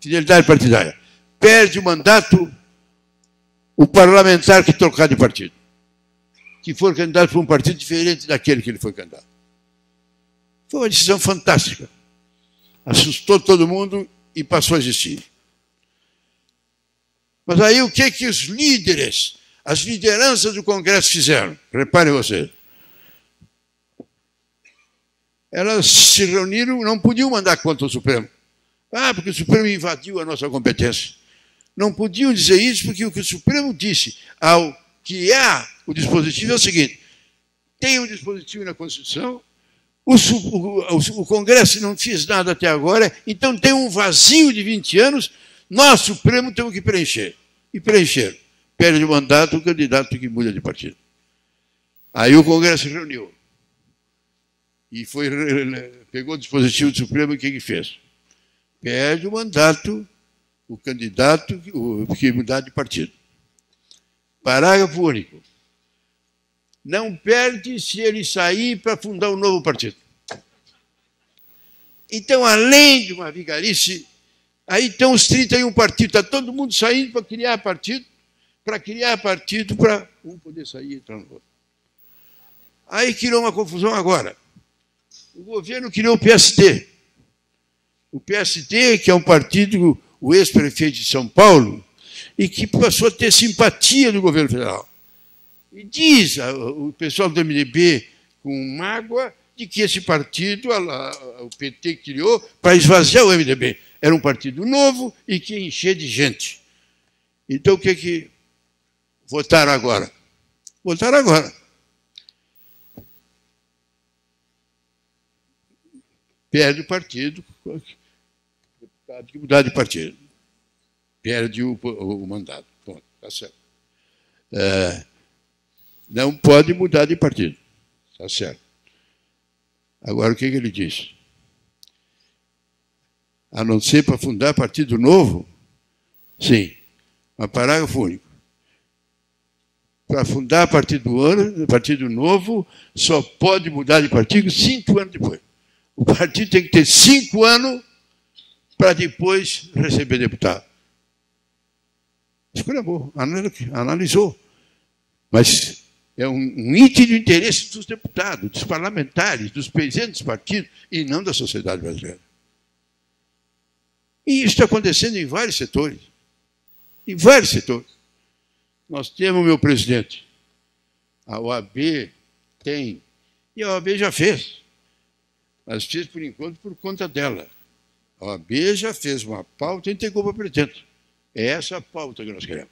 fidelidade partidária. Perde o mandato o parlamentar que trocar de partido, que for candidato para um partido diferente daquele que ele foi candidato. Foi uma decisão fantástica. Assustou todo mundo e passou a existir. Mas aí o que os líderes, as lideranças do Congresso fizeram? Reparem vocês. Elas se reuniram, não podiam mandar contra o Supremo. Porque o Supremo invadiu a nossa competência. Não podiam dizer isso porque o que o Supremo disse ao criar o dispositivo é o seguinte: tem um dispositivo na Constituição, o Congresso não fez nada até agora, então tem um vazio de 20 anos, nós, Supremo, temos que preencher. E preencheram. Perde o mandato o candidato que muda de partido. Aí o Congresso se reuniu. E pegou o dispositivo do Supremo e o que fez? Perde o mandato o candidato que mudar de partido. Parágrafo único. Não perde se ele sair para fundar um novo partido. Então, além de uma vigarice, aí estão os 31 partidos, está todo mundo saindo para criar partido, para um poder sair e entrar no outro. Aí criou uma confusão agora. O governo criou o PSD. O PSD, que é um partido, o ex-prefeito de São Paulo, e que passou a ter simpatia do governo federal. E diz o pessoal do MDB, com mágoa, de que esse partido, o PT criou para esvaziar o MDB. Era um partido novo e que ia encher de gente. Então, o que votaram agora? Votaram agora. Perde o partido, deputado que mudar de partido. Perde o mandato. Bom, tá certo. Não pode mudar de partido. Tá certo. Agora, o que ele diz? A não ser para fundar partido novo? Sim. Mas parágrafo único. Para fundar partido novo, só pode mudar de partido 5 anos depois. O partido tem que ter 5 anos para depois receber deputado. Escolha boa, analisou. Mas é um item de interesse dos deputados, dos parlamentares, dos presidentes dos partidos, e não da sociedade brasileira. E isso está acontecendo em vários setores. Em vários setores. Nós temos, meu presidente, a OAB tem, e a OAB já fez. Mas fez, por enquanto, por conta dela. A OAB já fez uma pauta e entregou para o presidente. É essa a pauta que nós queremos.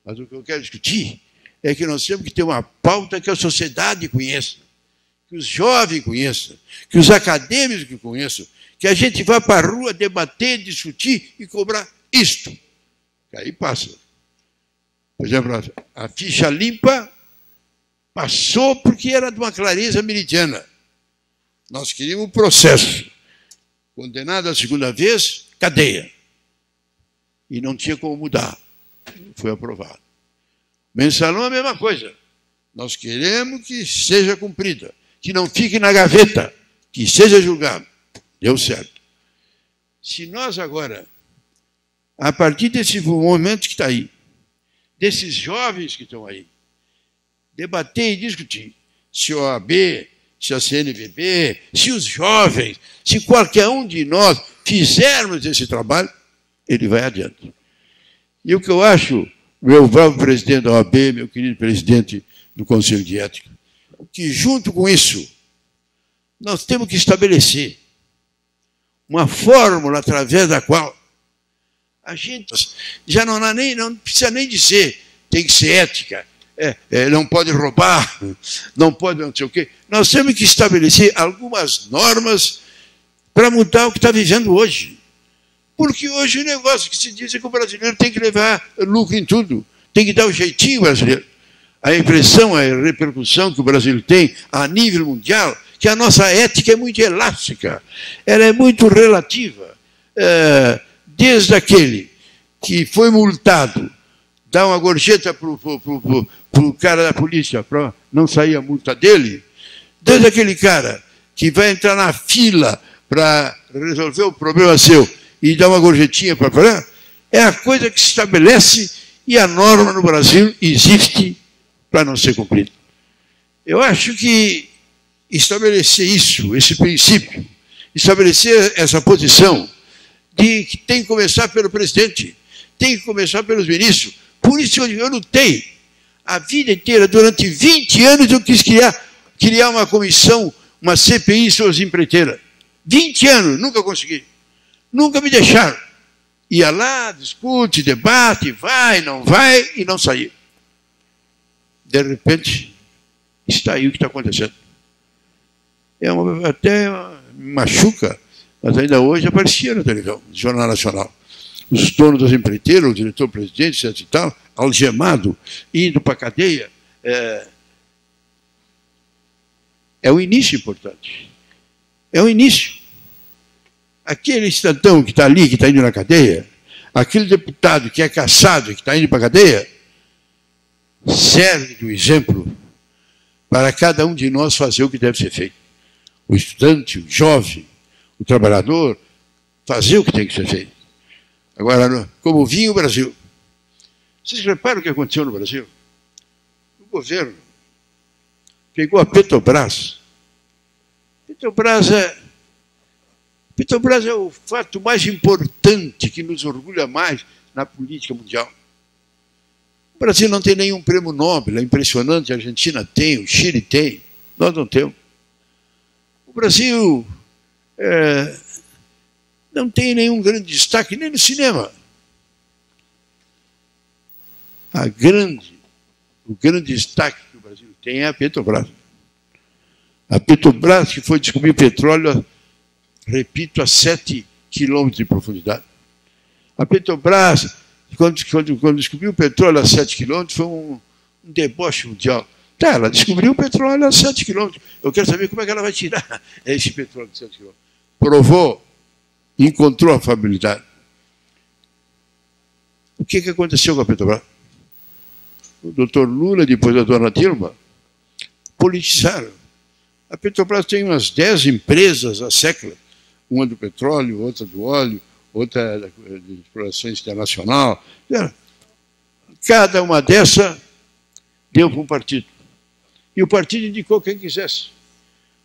Mas o que eu quero discutir é que nós temos que ter uma pauta que a sociedade conheça, que os jovens conheçam, que os acadêmicos conheçam, que a gente vá para a rua debater, discutir e cobrar isto. Aí passa. Por exemplo, a ficha limpa passou porque era de uma clareza meridiana. Nós queríamos o processo. Condenado a segunda vez, cadeia. E não tinha como mudar. Foi aprovado. Mensalão é a mesma coisa. Nós queremos que seja cumprida, que não fique na gaveta, que seja julgado. Deu certo. Se nós agora, a partir desse momento que está aí, desses jovens que estão aí, debater e discutir se a OAB, se a CNBB, se os jovens, se qualquer um de nós fizermos esse trabalho, ele vai adiante. E o que eu acho, meu bravo presidente da OAB, meu querido presidente do Conselho de Ética, que junto com isso, nós temos que estabelecer uma fórmula através da qual a gente já não precisa nem dizer tem que ser ética, não pode roubar, não pode não sei o quê. Nós temos que estabelecer algumas normas para mudar o que está vivendo hoje. Porque hoje o negócio que se diz é que o brasileiro tem que levar lucro em tudo, tem que dar o jeitinho brasileiro. A impressão, a repercussão que o Brasil tem a nível mundial, que a nossa ética é muito elástica, ela é muito relativa. Desde aquele que foi multado, dá uma gorjeta para o cara da polícia para não sair a multa dele, desde aquele cara que vai entrar na fila para resolver o problema seu e dar uma gorjetinha para parar, é a coisa que se estabelece e a norma no Brasil existe para não ser cumprida. Eu acho que estabelecer isso, esse princípio, estabelecer essa posição de que tem que começar pelo presidente, tem que começar pelos ministros. Por isso eu lutei a vida inteira, durante 20 anos eu quis criar uma comissão, uma CPI sobre as empreiteiras. 20 anos, nunca consegui. Nunca me deixaram. Ia lá, discute, debate, vai, não vai, e não saiu. De repente, está aí o que está acontecendo. Até me machuca, mas ainda hoje aparecia na televisão, no Jornal Nacional. Os donos das empreiteiras, o diretor-presidente, etc. e tal, algemado, indo para a cadeia. É o início importante. É o início. Aquele cidadão que está ali, que está indo na cadeia, aquele deputado que é caçado, que está indo para a cadeia, serve de exemplo para cada um de nós fazer o que deve ser feito. O estudante, o jovem, o trabalhador, fazer o que tem que ser feito. Agora, como vinha o Brasil, vocês reparam o que aconteceu no Brasil? O governo pegou a Petrobras. Petrobras é o fato mais importante que nos orgulha mais na política mundial. O Brasil não tem nenhum prêmio Nobel, é impressionante, a Argentina tem, o Chile tem, nós não temos. O Brasil não tem nenhum grande destaque, nem no cinema. O grande destaque que o Brasil tem é a Petrobras. A Petrobras que foi descobrir petróleo, repito, a 7 quilômetros de profundidade. A Petrobras, quando descobriu o petróleo a 7 quilômetros, foi um deboche mundial. Tá, ela descobriu o petróleo a 7 quilômetros. Eu quero saber como é que ela vai tirar esse petróleo de 7 quilômetros. Provou, encontrou a fiabilidade. O que aconteceu com a Petrobras? O doutor Lula, depois da dona Dilma, politizaram. A Petrobras tem umas 10 empresas há séculos, uma do petróleo, outra do óleo, outra de exploração internacional. Cada uma dessas deu para um partido. E o partido indicou quem quisesse.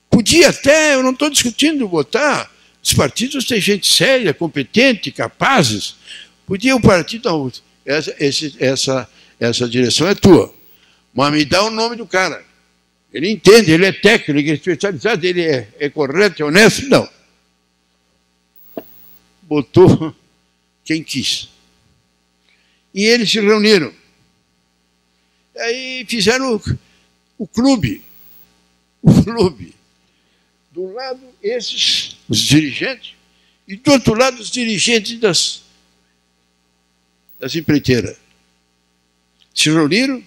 Podia até, eu não estou discutindo botar, os partidos têm gente séria, competente, capazes. Podia o partido, não, essa direção é tua, mas me dá o nome do cara. Ele entende, ele é técnico, ele é especializado, ele é correto, é honesto? Não. Botou quem quis. E eles se reuniram. Aí fizeram o clube. O clube. Do lado, esses, os dirigentes, E do outro lado, os dirigentes das empreiteiras. Se reuniram,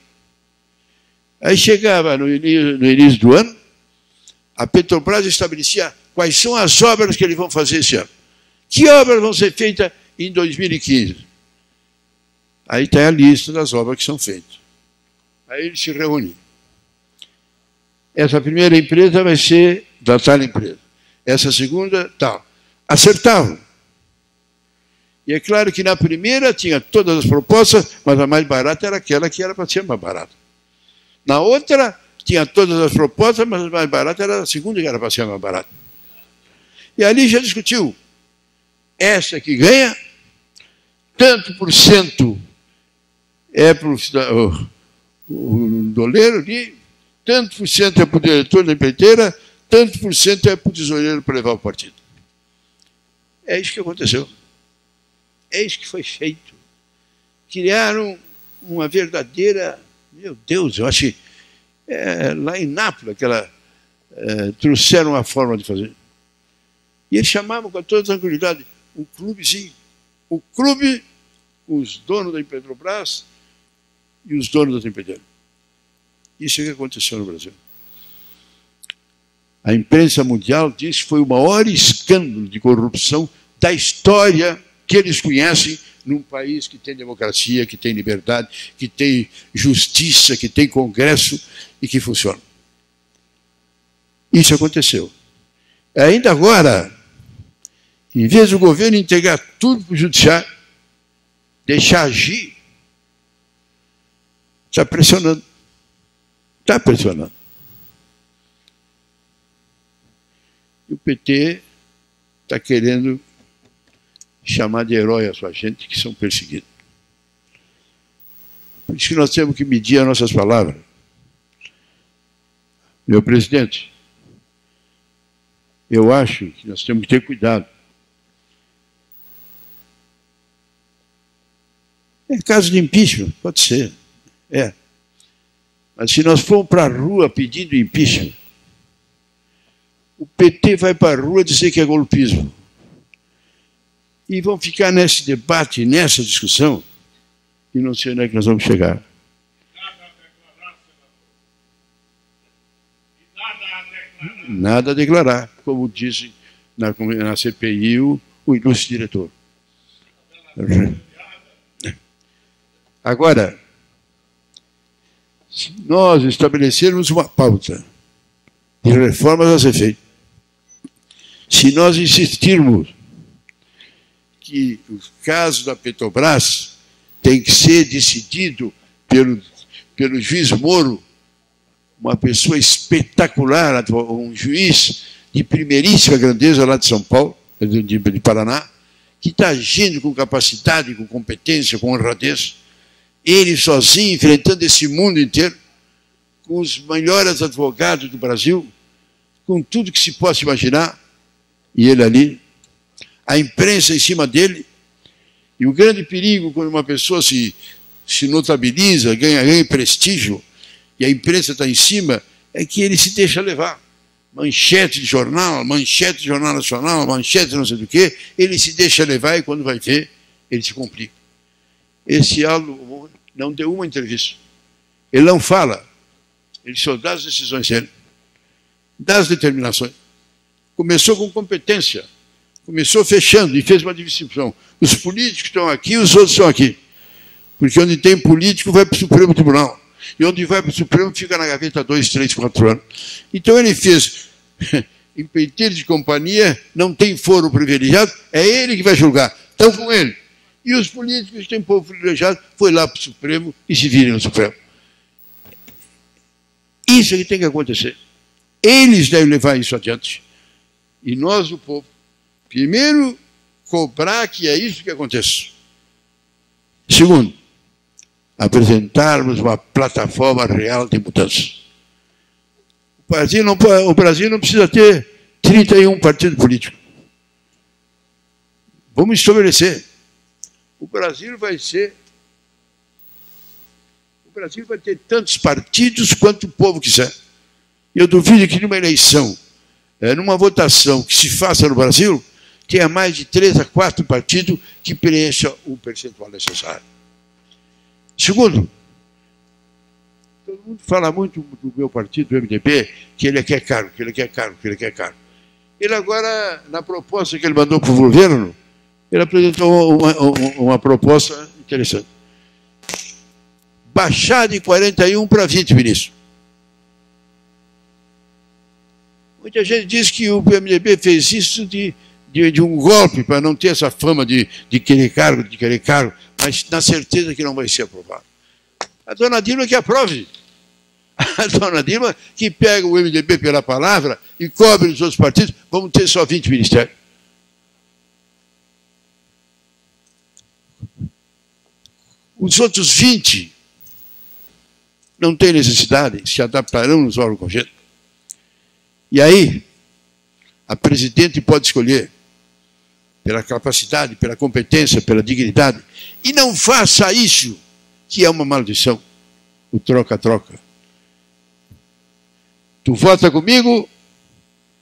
aí chegava no início do ano, a Petrobras estabelecia quais são as obras que eles vão fazer esse ano. Que obras vão ser feitas em 2015? Aí está a lista das obras que são feitas. Aí eles se reúnem. Essa primeira empresa vai ser da tal empresa. Essa segunda, tal. Acertavam. E é claro que na primeira tinha todas as propostas, mas a mais barata era aquela que era para ser mais barata. Na outra, tinha todas as propostas, mas a mais barata era a segunda que era para ser mais barata. E ali já discutiu. Essa que ganha, tanto por cento é para o doleiro ali, tanto por cento é para o diretor da empreiteira, tanto por cento é para o tesoureiro para levar o partido. É isso que aconteceu. É isso que foi feito. Criaram uma verdadeira... Meu Deus, eu acho que lá em Nápoles trouxeram uma forma de fazer. E eles chamavam com toda tranquilidade um clubezinho. O clube, os donos da Petrobras e os donos das empreiteiras. Isso é o que aconteceu no Brasil. A imprensa mundial diz que foi o maior escândalo de corrupção da história que eles conhecem num país que tem democracia, que tem liberdade, que tem justiça, que tem congresso e que funciona. Isso aconteceu. Ainda agora, em vez do governo entregar tudo para o judiciário, deixar agir, está pressionando. Está pressionando. E o PT está querendo chamar de herói a sua gente que são perseguidos. Por isso que nós temos que medir as nossas palavras. Meu presidente, eu acho que nós temos que ter cuidado. É caso de impeachment, pode ser. É. Mas se nós formos para a rua pedindo impeachment, o PT vai para a rua dizer que é golpismo. E vão ficar nesse debate, nessa discussão, e não sei onde é que nós vamos chegar. Nada a declarar, como disse na CPI o ilustre diretor. Agora, se nós estabelecermos uma pauta de reformas a ser feita, se nós insistirmos que o caso da Petrobras tem que ser decidido pelo juiz Moro, uma pessoa espetacular, um juiz de primeiríssima grandeza lá de São Paulo, de Paraná, que está agindo com capacidade, com competência, com honradez, ele sozinho, enfrentando esse mundo inteiro, com os melhores advogados do Brasil, com tudo que se possa imaginar, e ele ali, a imprensa em cima dele, e o grande perigo quando uma pessoa se notabiliza, ganha prestígio, e a imprensa está em cima, é que ele se deixa levar. Manchete de jornal nacional, manchete não sei do que, ele se deixa levar e quando vai ver, ele se complica. Esse Aldo não deu uma entrevista. Ele não fala, ele só dá as decisões dele, dá as determinações. Começou com competência, começou fechando e fez uma divisão. Os políticos estão aqui, os outros estão aqui. Porque onde tem político vai para o Supremo Tribunal. E onde vai para o Supremo fica na gaveta 2, 3, 4 anos. Então ele fez empreiteiro de companhia, não tem foro privilegiado, é ele que vai julgar. Estão com ele. E os políticos que têm povo privilegiado foi lá para o Supremo e se virem no Supremo. Isso é que tem que acontecer. Eles devem levar isso adiante. E nós, o povo, primeiro, cobrar que é isso que aconteça. Segundo, apresentarmos uma plataforma real de mudança. O Brasil não precisa ter 31 partidos políticos. Vamos estabelecer. O Brasil vai ter tantos partidos quanto o povo quiser. Eu duvido que numa eleição, numa votação que se faça no Brasil, tenha mais de 3 a 4 partidos que preencham o percentual necessário. Segundo, todo mundo fala muito do meu partido, do MDB, que ele quer cargo, que ele quer cargo, que ele quer cargo. Ele agora, na proposta que ele mandou para o governo, ele apresentou uma proposta interessante. Baixar de 41 para 20 ministros. Muita gente diz que o PMDB fez isso de um golpe, para não ter essa fama de querer cargo, mas na certeza que não vai ser aprovado. A dona Dilma que aprove. A dona Dilma que pega o MDB pela palavra e cobre os outros partidos, vamos ter só 20 ministérios. Os outros 20 não têm necessidade, se adaptarão nos órgãos congêneros. E aí, a presidente pode escolher pela capacidade, pela competência, pela dignidade. E não faça isso, que é uma maldição, o troca-troca. Tu vota comigo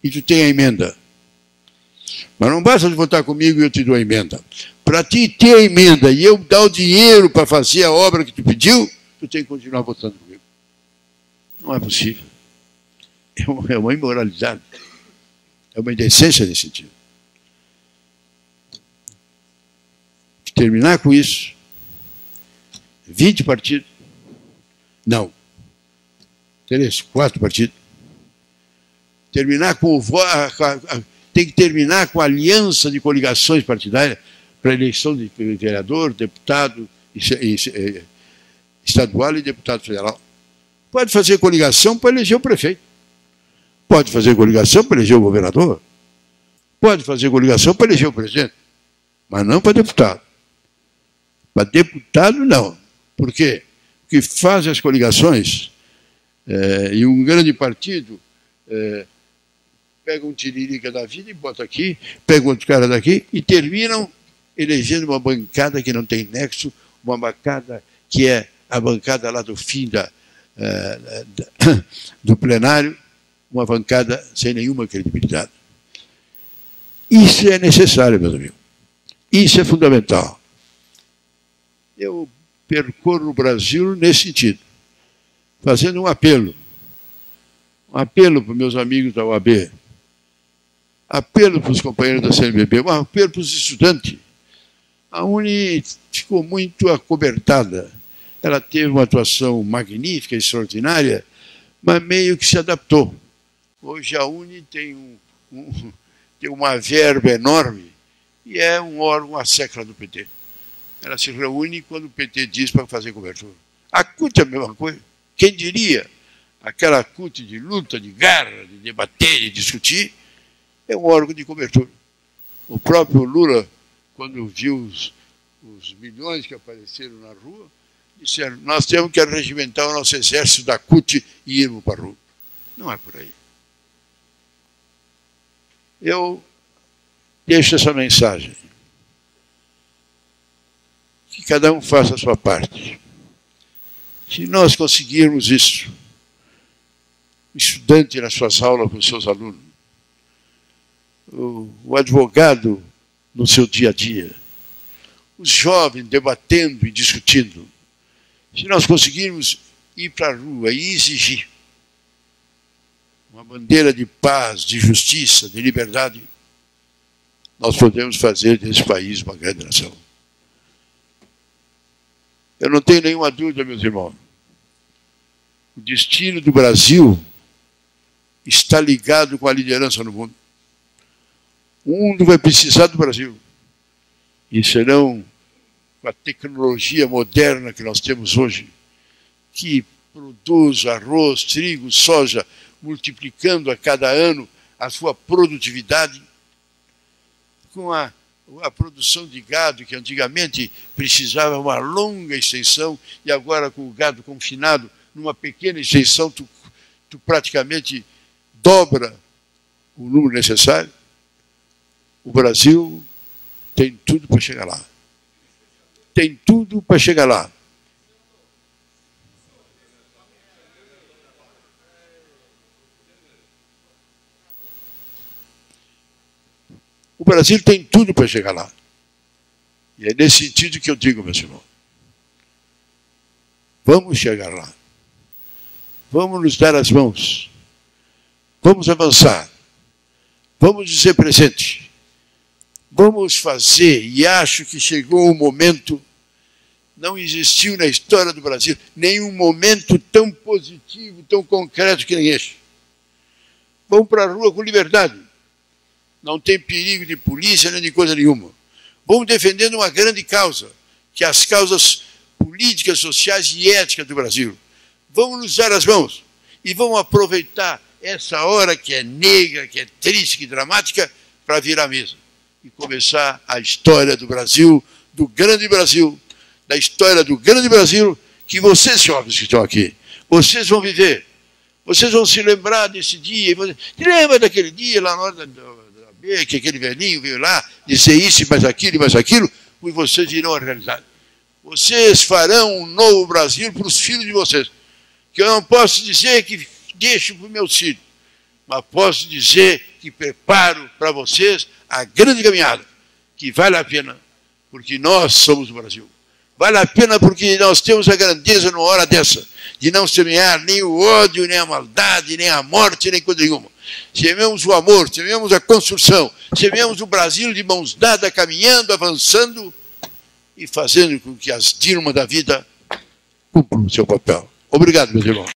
e tu tem a emenda. Mas não basta de votar comigo e eu te dou a emenda. Para ti ter a emenda e eu dar o dinheiro para fazer a obra que tu pediu, tu tem que continuar votando comigo. Não é possível. É uma imoralidade. É uma indecência nesse sentido. Terminar com isso. 20 partidos. Não. 3, 4 partidos. Terminar com tem que terminar com a aliança de coligações partidárias para a eleição de vereador, deputado estadual e deputado federal. Pode fazer coligação para eleger o prefeito. Pode fazer coligação para eleger o governador. Pode fazer coligação para eleger o presidente. Mas não para deputado. Para deputado, não. Por quê? Porque fazem as coligações e um grande partido pega um tiririca da vida e bota aqui, pega outro cara daqui e terminam elegendo uma bancada que não tem nexo, uma bancada que é a bancada lá do fim do plenário, uma bancada sem nenhuma credibilidade. Isso é necessário, meus amigos. Isso é fundamental. Eu percorro o Brasil nesse sentido, fazendo um apelo. Um apelo para os meus amigos da OAB, apelo para os companheiros da CNBB, um apelo para os estudantes. A Uni ficou muito acobertada. Ela teve uma atuação magnífica, extraordinária, mas meio que se adaptou. Hoje a Uni tem uma verba enorme e é um órgão a sécula do PT. Ela se reúne quando o PT diz para fazer cobertura. A CUT é a mesma coisa. Quem diria? Aquela CUT de luta, de garra, de debater, de discutir, é um órgão de cobertura. O próprio Lula, quando viu os milhões que apareceram na rua, disseram, nós temos que arregimentar o nosso exército da CUT e irmos para a rua. Não é por aí. Eu deixo essa mensagem. Que cada um faça a sua parte. Se nós conseguirmos isso, o estudante nas suas aulas com os seus alunos, o advogado no seu dia a dia, os jovens debatendo e discutindo, se nós conseguirmos ir para a rua e exigir uma bandeira de paz, de justiça, de liberdade, nós podemos fazer desse país uma grande nação. Eu não tenho nenhuma dúvida, meus irmãos. O destino do Brasil está ligado com a liderança no mundo. O mundo vai precisar do Brasil. E serão, com a tecnologia moderna que nós temos hoje, que produz arroz, trigo, soja, multiplicando a cada ano a sua produtividade, com a produção de gado, que antigamente precisava uma longa extensão, e agora com o gado confinado, numa pequena extensão, tu praticamente dobra o número necessário. O Brasil tem tudo para chegar lá. Tem tudo para chegar lá. O Brasil tem tudo para chegar lá. E é nesse sentido que eu digo, meus irmãos, vamos chegar lá. Vamos nos dar as mãos. Vamos avançar. Vamos dizer presente. Vamos fazer, e acho que chegou o momento, não existiu na história do Brasil nenhum momento tão positivo, tão concreto que nem este. Vamos para a rua com liberdade. Não tem perigo de polícia nem de coisa nenhuma. Vamos defendendo uma grande causa, que é as causas políticas, sociais e éticas do Brasil. Vamos nos dar as mãos e vamos aproveitar essa hora que é negra, que é triste, que é dramática, para virar a mesa e começar a história do Brasil, do grande Brasil, da história do grande Brasil, que vocês, jovens que estão aqui, vocês vão viver. Vocês vão se lembrar desse dia. Lembra daquele dia lá na hora da B, que aquele velhinho veio lá dizer isso e mais aquilo, e vocês irão a realidade. Vocês farão um novo Brasil para os filhos de vocês. Que eu não posso dizer que deixo para os meus filhos, mas posso dizer que preparo para vocês a grande caminhada, que vale a pena, porque nós somos o Brasil. Vale a pena porque nós temos a grandeza numa hora dessa, de não semear nem o ódio, nem a maldade, nem a morte, nem coisa nenhuma. Semeamos o amor, semeamos a construção, semeamos o Brasil de mãos dadas, caminhando, avançando e fazendo com que as Dilma da vida cumpram o seu papel. Obrigado, meus irmãos.